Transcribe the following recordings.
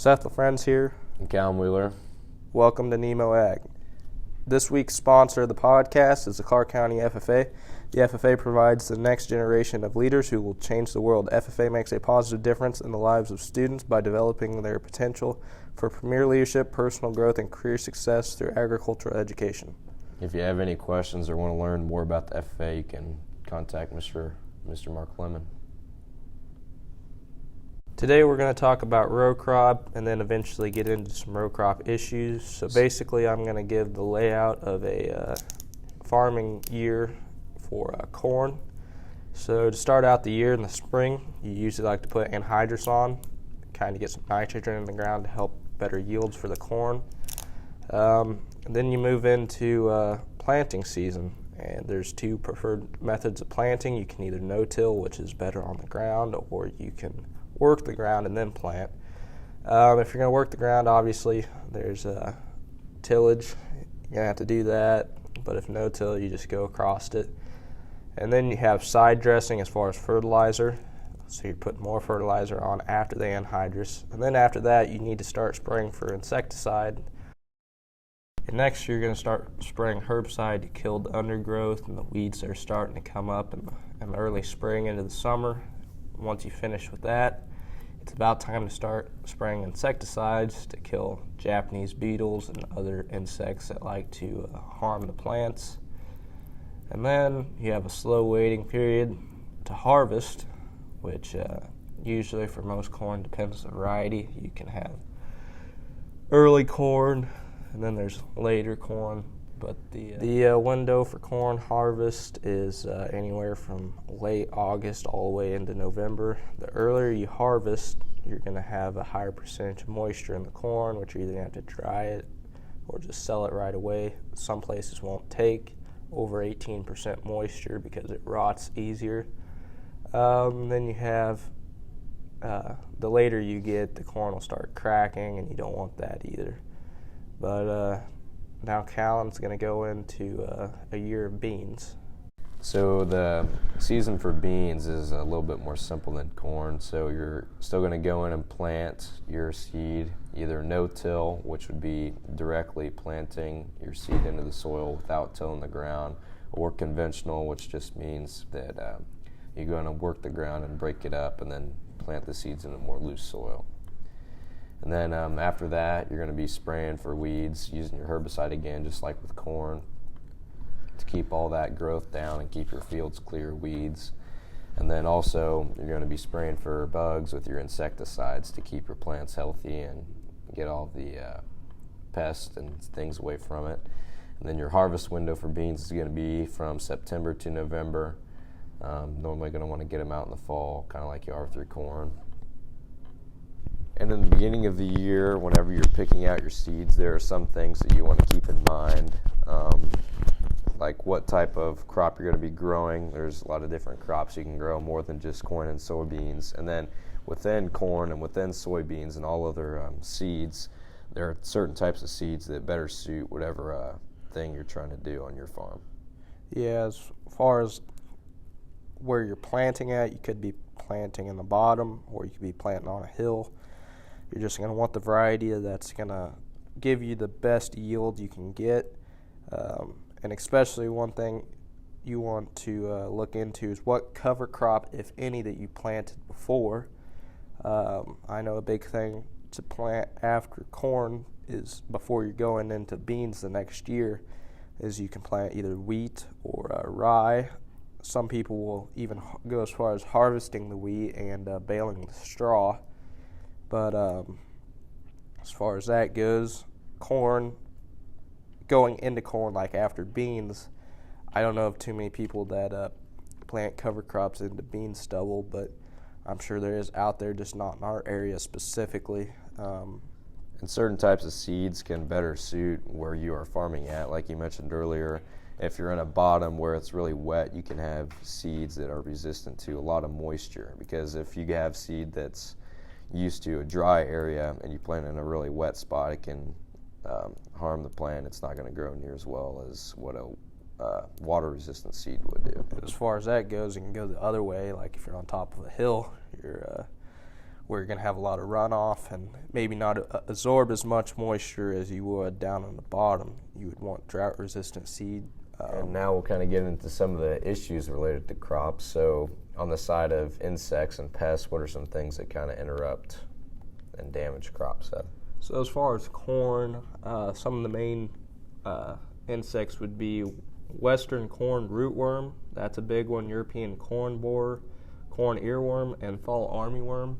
Seth LaFrenz here. And Callum Wheeler. Welcome to NEMO Ag. This week's sponsor of the podcast is the Clark County FFA. The FFA provides the next generation of leaders who will change the world. FFA makes a positive difference in the lives of students by developing their potential for premier leadership, personal growth, and career success through agricultural education. If you have any questions or want to learn more about the FFA, you can contact Mr. Mark Lemon. Today we're going to talk about row crop and then eventually get into some row crop issues. So basically I'm going to give the layout of a farming year for corn. So to start out the year in the spring, you usually like to put anhydrous on, kind of get some nitrogen in the ground to help better yields for the corn. Then you move into planting season, and there's two preferred methods of planting. You can either no-till, which is better on the ground, or you can work the ground and then plant. If you're going to work the ground, obviously there's tillage. You're going to have to do that, but if no-till, you just go across it. And then you have side dressing as far as fertilizer. So you put more fertilizer on after the anhydrous. And then after that, you need to start spraying for insecticide. And next, you're going to start spraying herbicide to kill the undergrowth and the weeds that are starting to come up in the early spring into the summer. Once you finish with that, it's about time to start spraying insecticides to kill Japanese beetles and other insects that like to harm the plants. And then you have a slow waiting period to harvest, which usually for most corn depends on the variety. You can have early corn, and then there's later corn. But the window for corn harvest is anywhere from late August all the way into November. The earlier you harvest, you're going to have a higher percentage of moisture in the corn, which you're either going to have to dry it or just sell it right away. Some places won't take over 18% moisture because it rots easier. Then you have the later you get, the corn will start cracking, and you don't want that either. But now Callum's going to go into a year of beans. So the season for beans is a little bit more simple than corn. So you're still going to go in and plant your seed, either no-till, which would be directly planting your seed into the soil without tilling the ground, or conventional, which just means that you're going to work the ground and break it up and then plant the seeds in a more loose soil. And then after that, you're going to be spraying for weeds, using your herbicide again, just like with corn, to keep all that growth down and keep your fields clear of weeds. And then also, you're going to be spraying for bugs with your insecticides to keep your plants healthy and get all the pests and things away from it. And then your harvest window for beans is going to be from September to November. Normally going to want to get them out in the fall, kind of like you are with your corn. And in the beginning of the year, whenever you're picking out your seeds, there are some things that you want to keep in mind, like what type of crop you're going to be growing. There's a lot of different crops you can grow, more than just corn and soybeans. And then within corn and within soybeans and all other seeds, there are certain types of seeds that better suit whatever thing you're trying to do on your farm. Yeah, as far as where you're planting at, you could be planting in the bottom, or you could be planting on a hill. You're just going to want the variety that's going to give you the best yield you can get. And especially one thing you want to look into is what cover crop, if any, that you planted before. I know a big thing to plant after corn is, before you're going into beans the next year, is you can plant either wheat or rye. Some people will even go as far as harvesting the wheat and baling the straw. But as far as that goes, corn, going into corn like after beans, I don't know of too many people that plant cover crops into bean stubble, but I'm sure there is out there, just not in our area specifically. And certain types of seeds can better suit where you are farming at. Like you mentioned earlier, if you're in a bottom where it's really wet, you can have seeds that are resistant to a lot of moisture, because if you have seed that's used to a dry area and you plant it in a really wet spot, it can harm the plant. It's not going to grow near as well as what a water-resistant seed would do. As far as that goes, it can go the other way. Like if you're on top of a hill, you're where you're going to have a lot of runoff and maybe not absorb as much moisture as you would down on the bottom. You would want drought-resistant seed. And now we'll kind of get into some of the issues related to crops. So on the side of insects and pests, what are some things that kind of interrupt and damage crops? So as far as corn, some of the main insects would be western corn rootworm. That's a big one. European corn borer, corn earworm, and fall armyworm.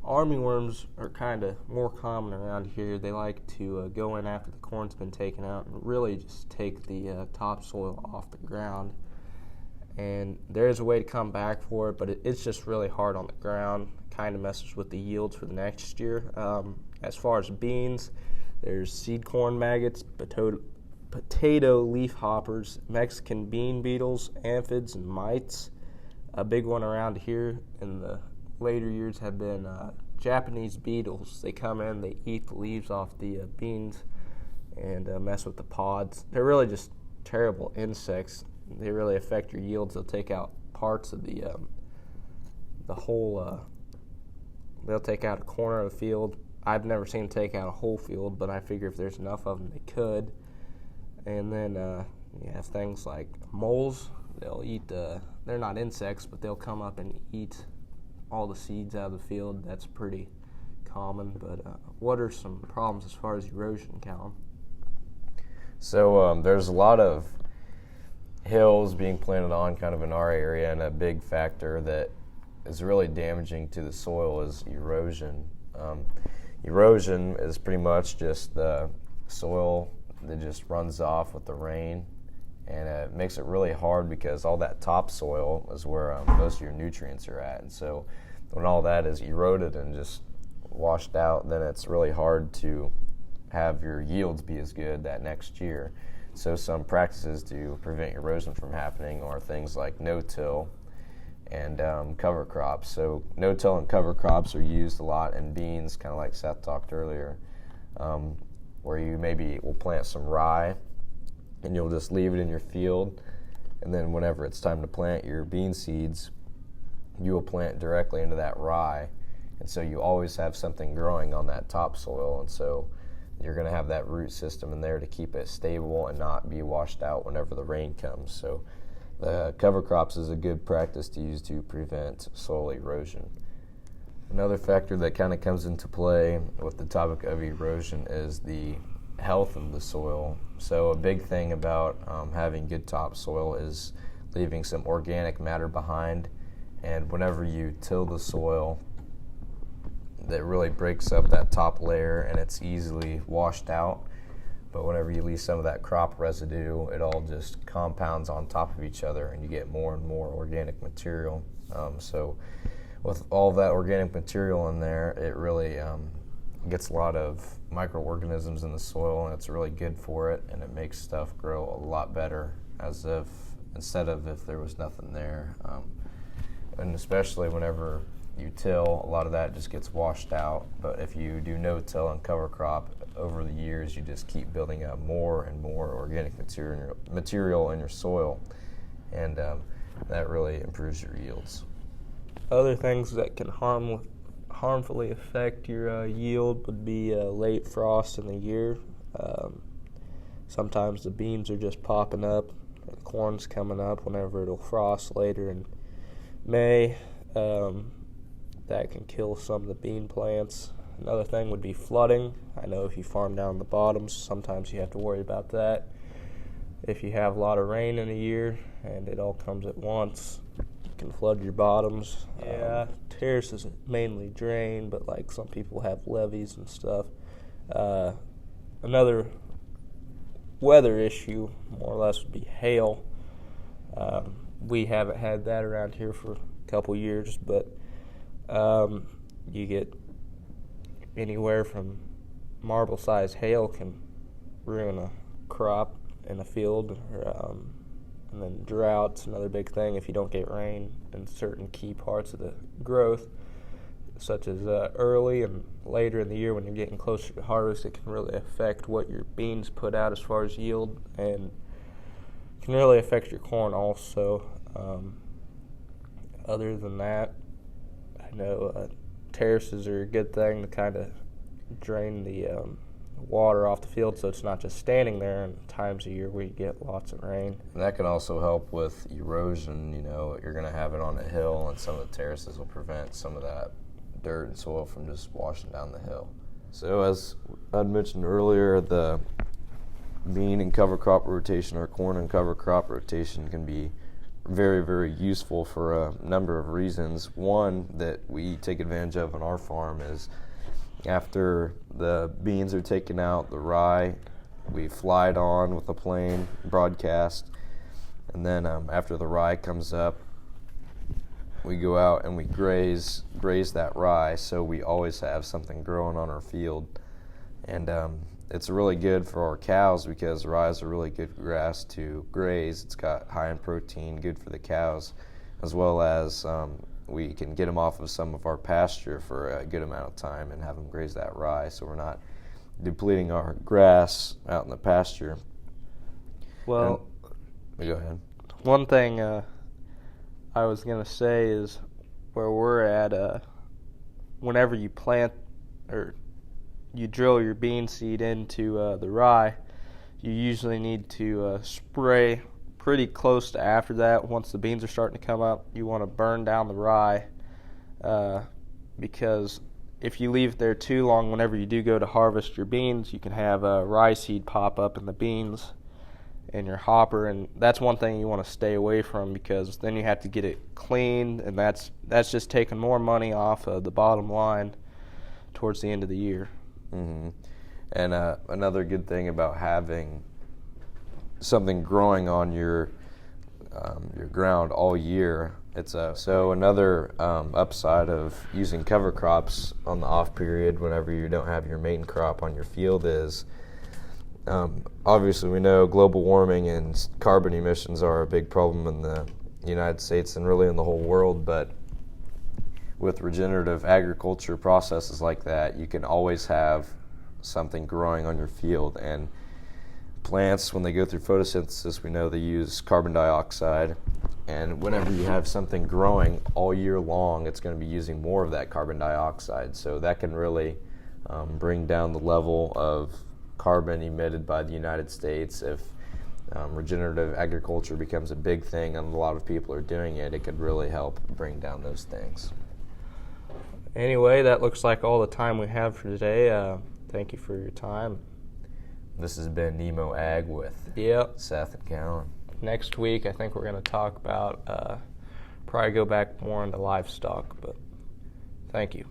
Armyworms are kind of more common around here. They like to go in after the corn's been taken out and really just take the topsoil off the ground. And there is a way to come back for it, but it's just really hard on the ground. Kind of messes with the yields for the next year. As far as beans, there's seed corn maggots, potato leaf hoppers, Mexican bean beetles, aphids, and mites. A big one around here in the later years have been Japanese beetles. They come in, they eat the leaves off the beans and mess with the pods. They're really just terrible insects. They really affect your yields. They'll take out parts of the whole. They'll take out a corner of the field. I've never seen them take out a whole field, but I figure if there's enough of them, they could. And then you have things like moles. They'll eat. They're not insects, but they'll come up and eat all the seeds out of the field. That's pretty common. But what are some problems as far as erosion, Callum? So there's a lot of hills being planted on kind of in our area, and a big factor that is really damaging to the soil is erosion. Erosion is pretty much just the soil that just runs off with the rain, and it makes it really hard because all that topsoil is where most of your nutrients are at. And so when all that is eroded and just washed out, then it's really hard to have your yields be as good that next year. So some practices to prevent erosion from happening are things like no-till and cover crops. So no-till and cover crops are used a lot in beans, kind of like Seth talked earlier, where you maybe will plant some rye and you'll just leave it in your field, and then whenever it's time to plant your bean seeds, you will plant directly into that rye, and so you always have something growing on that topsoil, and so you're going to have that root system in there to keep it stable and not be washed out whenever the rain comes. So the cover crops is a good practice to use to prevent soil erosion. Another factor that kind of comes into play with the topic of erosion is the health of the soil. So a big thing about having good topsoil is leaving some organic matter behind, and whenever you till the soil, that really breaks up that top layer and it's easily washed out. But whenever you leave some of that crop residue, it all just compounds on top of each other and you get more and more organic material. So with all that organic material in there, it really gets a lot of microorganisms in the soil, and it's really good for it, and it makes stuff grow a lot better instead of if there was nothing there. And especially whenever you till, a lot of that just gets washed out. But if you do no-till and cover crop, over the years you just keep building up more and more organic material in your soil, and that really improves your yields. Other things that can harmfully affect your yield would be late frost in the year. Sometimes the beans are just popping up, and corn's coming up whenever it'll frost later in May. That can kill some of the bean plants. Another thing would be flooding. I know if you farm down the bottoms, sometimes you have to worry about that. If you have a lot of rain in a year and it all comes at once, it can flood your bottoms. Terraces mainly drain, but like some people have levees and stuff. Another weather issue, more or less, would be hail. We haven't had that around here for a couple years, but you get anywhere from marble-sized hail can ruin a crop in a field, and then drought's another big thing if you don't get rain in certain key parts of the growth, such as early and later in the year when you're getting closer to harvest. It can really affect what your beans put out as far as yield, and can really affect your corn also. Other than that, I know terraces are a good thing to kind of drain the water off the field, so it's not just standing there in times of year where you get lots of rain. And that can also help with erosion. You're going to have it on a hill, and some of the terraces will prevent some of that dirt and soil from just washing down the hill. So as I'd mentioned earlier, the bean and cover crop rotation, or corn and cover crop rotation, can be very, very useful for a number of reasons. One that we take advantage of on our farm is after the beans are taken out, the rye, we fly it on with a plane broadcast, and then after the rye comes up, we go out and we graze that rye, so we always have something growing on our field. And it's really good for our cows because rye is a really good grass to graze. It's got high in protein, good for the cows, as well as we can get them off of some of our pasture for a good amount of time and have them graze that rye, so we're not depleting our grass out in the pasture. Well, go ahead. One thing I was going to say is where we're at, whenever you plant or you drill your bean seed into the rye, you usually need to spray pretty close to after that. Once the beans are starting to come up, you want to burn down the rye because if you leave it there too long, whenever you do go to harvest your beans, you can have rye seed pop up in the beans in your hopper, and that's one thing you want to stay away from because then you have to get it cleaned, and that's just taking more money off of the bottom line towards the end of the year. Mm-hmm. And another good thing about having something growing on your ground all year, so another upside of using cover crops on the off period whenever you don't have your main crop on your field is obviously we know global warming and carbon emissions are a big problem in the United States and really in the whole world, but with regenerative agriculture processes like that, you can always have something growing on your field. And plants, when they go through photosynthesis, we know they use carbon dioxide, and whenever you have something growing all year long, it's going to be using more of that carbon dioxide, so that can really bring down the level of carbon emitted by the United States. If regenerative agriculture becomes a big thing and a lot of people are doing it, it could really help bring down those things. Anyway, that looks like all the time we have for today. Thank you for your time. This has been NEMO Ag with Seth and Callan. Next week, I think we're going to talk about, probably go back more into livestock, but thank you.